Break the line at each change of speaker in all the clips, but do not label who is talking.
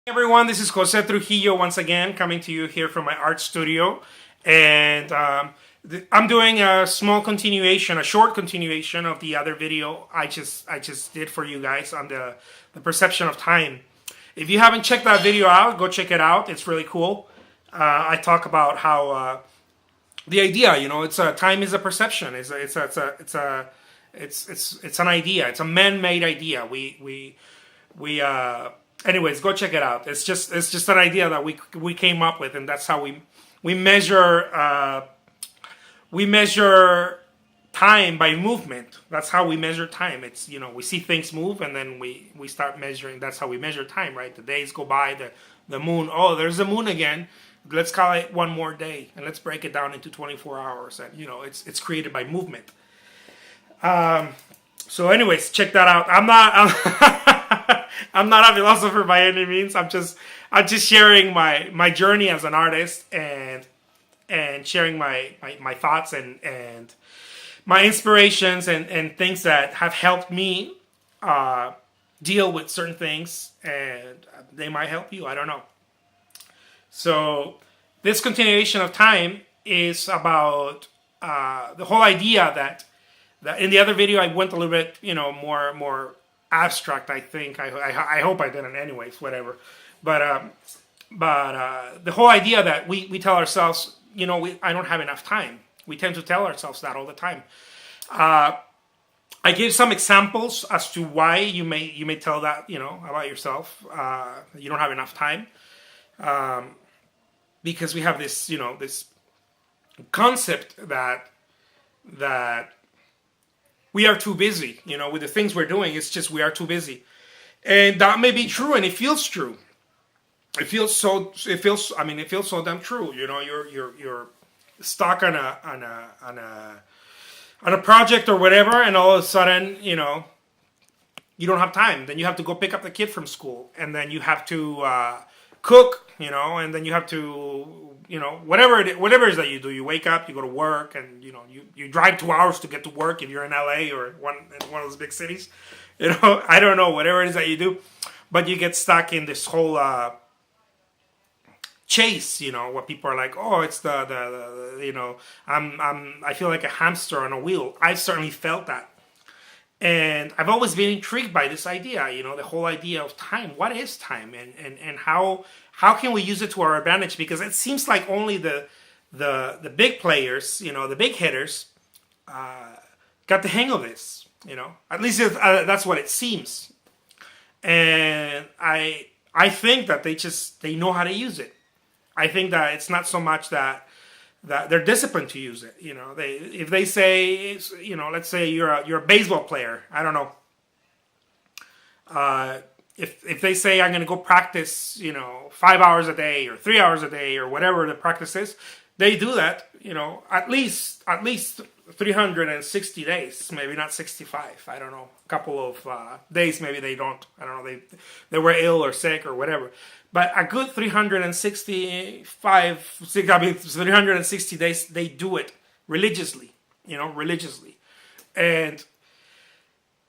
Everyone, this is Jose Trujillo once again coming to you here from my art studio, and I'm doing a small continuation, a short continuation of the other video I just did for you guys on the perception of time. If you haven't checked that video out, go check it out. It's really cool. I talk about how the idea, it's time is a perception. It's an idea. It's a man-made idea. Anyways, go check it out. It's just an idea that we came up with, and that's how we measure time by movement. That's how we measure time. It's we see things move, and then we start measuring. That's how we measure time, right? The days go by, the moon. Oh, there's the moon again. Let's call it one more day, and let's break it down into 24 hours. And it's created by movement. So, anyways, check that out. I'm not a philosopher by any means. I'm just sharing my journey as an artist and sharing my thoughts and my inspirations and things that have helped me deal with certain things, and they might help you. I don't know. So this continuation of time is about the whole idea that in the other video I went a little bit more abstract. I think I hope I didn't. Anyways, whatever. But the whole idea that we tell ourselves, I don't have enough time. We tend to tell ourselves that all the time. I gave some examples as to why you may tell that about yourself. You don't have enough time, because we have this this concept that we are too busy, with the things we're doing. It's just we are too busy, and that may be true, and it feels true. It feels so damn true. You're stuck on a project or whatever, and all of a sudden, you don't have time. Then you have to go pick up the kid from school, and then you have to cook, and then you have to, whatever it is that you do. You wake up, you go to work, and you drive 2 hours to get to work if you're in LA or in one of those big cities. I don't know, whatever it is that you do, but you get stuck in this whole chase. What people are like, oh, it's the I feel like a hamster on a wheel. I've certainly felt that. And I've always been intrigued by this idea, the whole idea of time. What is time, and how can we use it to our advantage? Because it seems like only the big players, the big hitters, got the hang of this. At least that's what it seems. And I think that they know how to use it. I think that it's not so much that they're disciplined to use it. If they say, let's say you're a baseball player. I don't know. If they say I'm going to go practice, 5 hours a day or 3 hours a day or whatever the practice is, they do that. At least 360 days, maybe not 65. I don't know. A couple of days, maybe they don't. I don't know. They were ill or sick or whatever. But a good 360 days, they do it religiously, and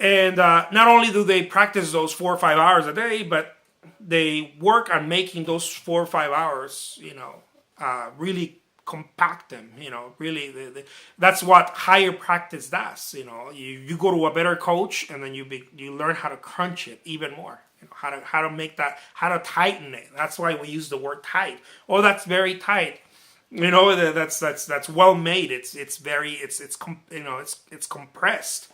not only do they practice those 4 or 5 hours a day, but they work on making those 4 or 5 hours, really compact them. Really, that's what higher practice does. You go to a better coach, and then you learn how to crunch it even more. How to make that, how to tighten it. That's why we use the word tight. Oh, that's very tight. That's well made. It's compressed.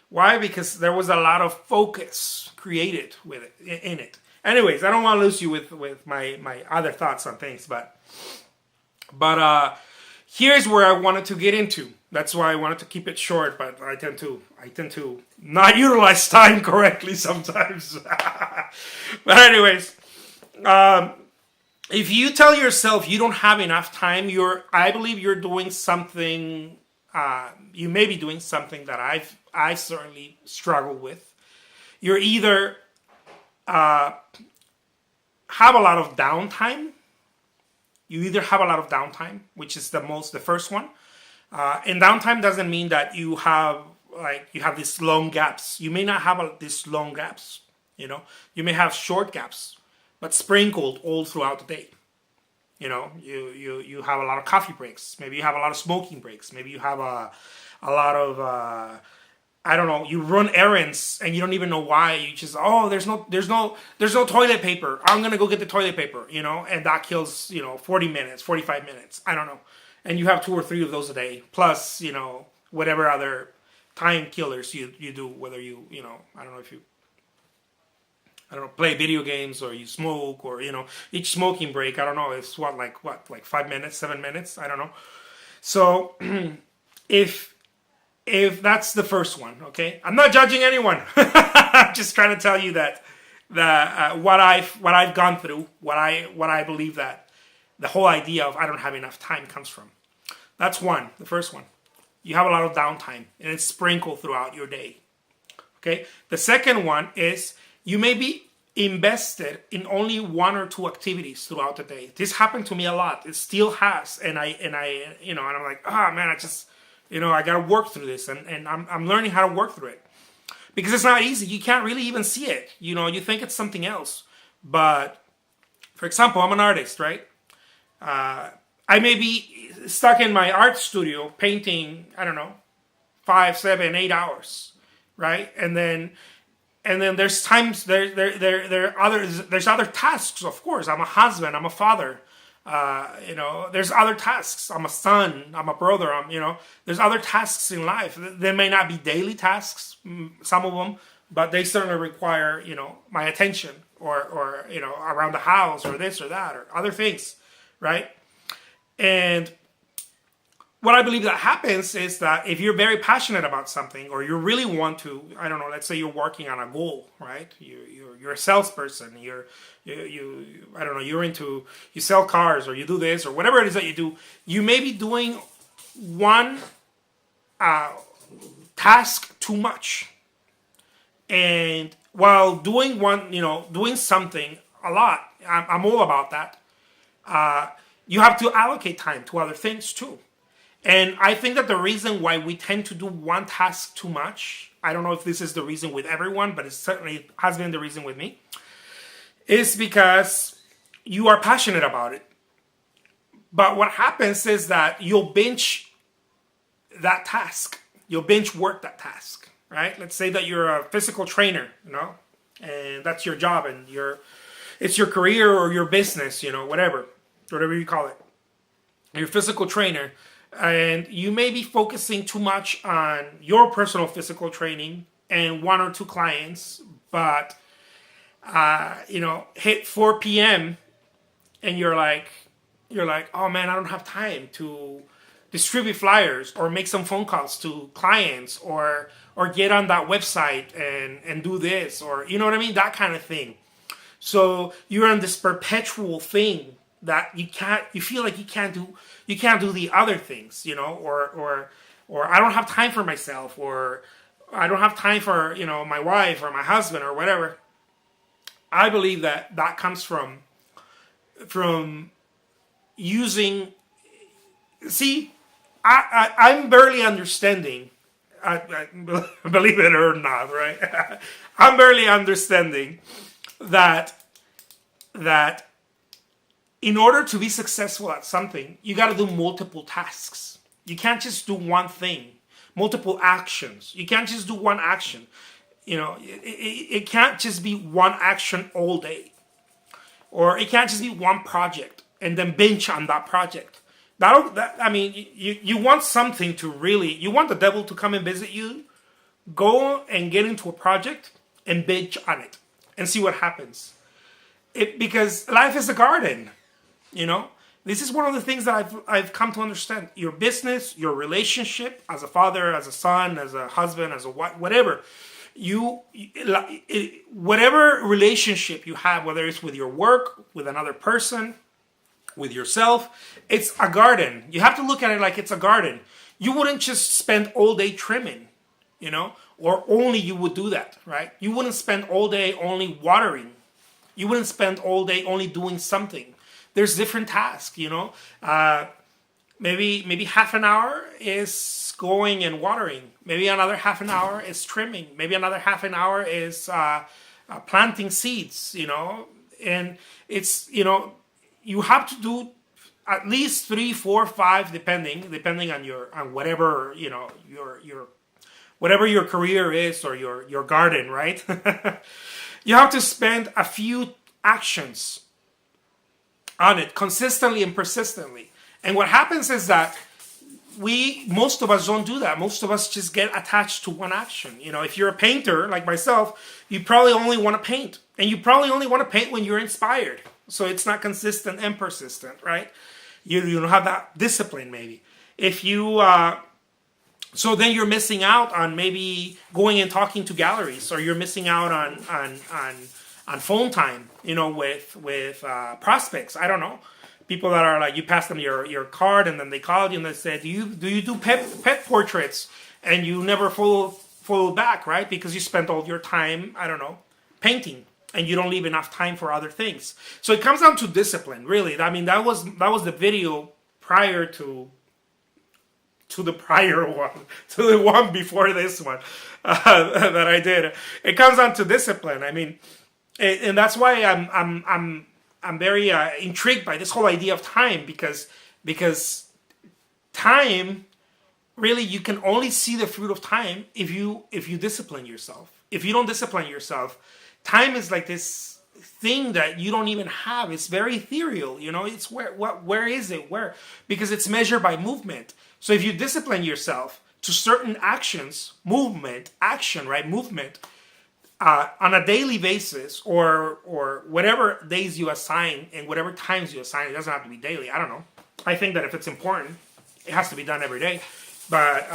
Why? Because there was a lot of focus created with it in it. Anyways, I don't want to lose you with my other thoughts on things, but here's where I wanted to get into. That's why I wanted to keep it short, but I tend to not utilize time correctly sometimes. But anyways, if you tell yourself you don't have enough time, I believe you're doing something. You may be doing something that I've certainly struggled with. You're either have a lot of downtime. You either have a lot of downtime, which is the first one. And downtime doesn't mean that you have these long gaps. You may not have these long gaps. You may have short gaps. but sprinkled all throughout the day. You have a lot of coffee breaks. Maybe you have a lot of smoking breaks. Maybe you have a lot of I don't know. You run errands and you don't even know why. You just there's no toilet paper. I'm gonna go get the toilet paper. And that kills 40 minutes, 45 minutes. I don't know. And you have 2 or 3 of those a day, plus whatever other time killers you do. Whether I don't know if you play video games or you smoke or each smoking break. I don't know. It's like 5 minutes, 7 minutes. I don't know. So if that's the first one, okay, I'm not judging anyone. I'm just trying to tell you that what I've gone through, what I believe that the whole idea of I don't have enough time comes from. That's the first one. You have a lot of downtime and it's sprinkled throughout your day. Okay. The second one is you may be invested in only 1 or 2 activities throughout the day. This happened to me a lot. It still has, and I'm like, man, I got to work through this, and I'm learning how to work through it because it's not easy. You can't really even see it. You think it's something else, but for example, I'm an artist, right? I may be stuck in my art studio painting, I don't know, 5, 7, 8 hours, right? And then there's times there's other tasks. Of course, I'm a husband, I'm a father. There's other tasks. I'm a son, I'm a brother. There's other tasks in life. They may not be daily tasks, some of them, but they certainly require my attention or around the house or this or that or other things, right? And what I believe that happens is that if you're very passionate about something or you really want to, I don't know, let's say you're working on a goal, right? You're a salesperson. You sell cars or you do this or whatever it is that you do. You may be doing one task too much, and while doing doing something a lot, I'm all about that. You have to allocate time to other things too. And I think that the reason why we tend to do one task too much, I don't know if this is the reason with everyone, but it certainly has been the reason with me, is because you are passionate about it. But what happens is that you'll binge that task. You'll binge work that task, right? Let's say that you're a physical trainer, and that's your job and it's your career or your business, whatever you call it. You're a physical trainer. And you may be focusing too much on your personal physical training and 1 or 2 clients, but hit 4 p.m. and you're like, oh man, I don't have time to distribute flyers or make some phone calls to clients or get on that website and do this or you know what I mean, that kind of thing. So you're on this perpetual thing that you feel like you can't do the other things, or I don't have time for myself, or I don't have time for, my wife or my husband or whatever. I believe that comes from using, I'm barely understanding, I believe it or not, right? I'm barely understanding that in order to be successful at something, you got to do multiple tasks. You can't just do one thing, multiple actions. You can't just do one action. It can't just be one action all day. Or it can't just be one project and then binge on that project. You want something to really, you want the devil to come and visit you, go and get into a project and binge on it and see what happens. Because life is a garden. This is one of the things that I've come to understand. Your business, your relationship as a father, as a son, as a husband, as a wife, whatever. Whatever relationship you have, whether it's with your work, with another person, with yourself, it's a garden. You have to look at it like it's a garden. You wouldn't just spend all day trimming, or only you would do that, right? You wouldn't spend all day only watering. You wouldn't spend all day only doing something. There's different tasks, maybe half an hour is going and watering. Maybe another half an hour is trimming. Maybe another half an hour is planting seeds, and it's, you have to do at least 3, 4, 5, depending on whatever, your whatever your career is, or your garden, right? You have to spend a few actions on it consistently and persistently. And what happens is that most of us don't do that. Most of us just get attached to one action. If you're a painter like myself, you probably only want to paint. And you probably only want to paint when you're inspired. So it's not consistent and persistent, right? You don't have that discipline, maybe. If you so then you're missing out on maybe going and talking to galleries, or you're missing out on phone time, with prospects. I don't know, people that are like, you pass them your card, and then they call you and they say, do you do pet portraits, and you never follow back, right? Because you spent all your time, I don't know, painting, and you don't leave enough time for other things. So it comes down to discipline, really. I mean, that was the video prior to the prior one, to the one before this one that I did. It comes down to discipline. I mean, and that's why I'm very intrigued by this whole idea of time, because time, really, you can only see the fruit of time if you discipline yourself. If you don't discipline yourself, time is like this thing that you don't even have. It's very ethereal, It's where is it? Where? Because it's measured by movement. So if you discipline yourself to certain actions, movement, on a daily basis, or whatever days you assign and whatever times you assign, it doesn't have to be daily. I don't know. I think that if it's important, it has to be done every day. But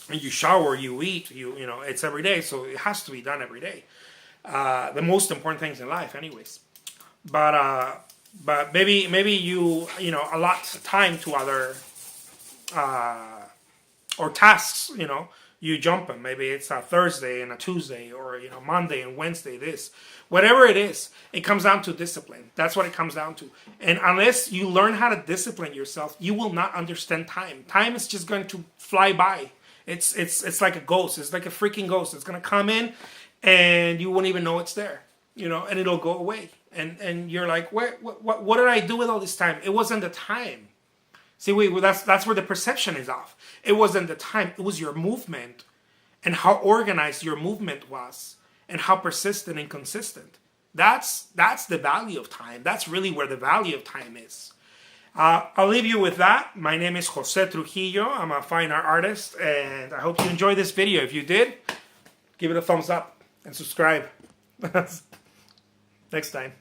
when you shower, you eat, it's every day, so it has to be done every day. The most important things in life, anyways. But maybe you allot time to other or tasks. You jump them. Maybe it's a Thursday and a Tuesday, or Monday and Wednesday. Whatever it is, it comes down to discipline. That's what it comes down to. And unless you learn how to discipline yourself, you will not understand time. Time is just going to fly by. It's like a ghost. It's like a freaking ghost. It's going to come in, and you won't even know it's there, and it'll go away. And you're like, what did I do with all this time? It wasn't the time. See, that's where the perception is off. It wasn't the time. It was your movement, and how organized your movement was, and how persistent and consistent. That's the value of time. That's really where the value of time is. I'll leave you with that. My name is Jose Trujillo. I'm a fine art artist, and I hope you enjoyed this video. If you did, give it a thumbs up and subscribe. Next time.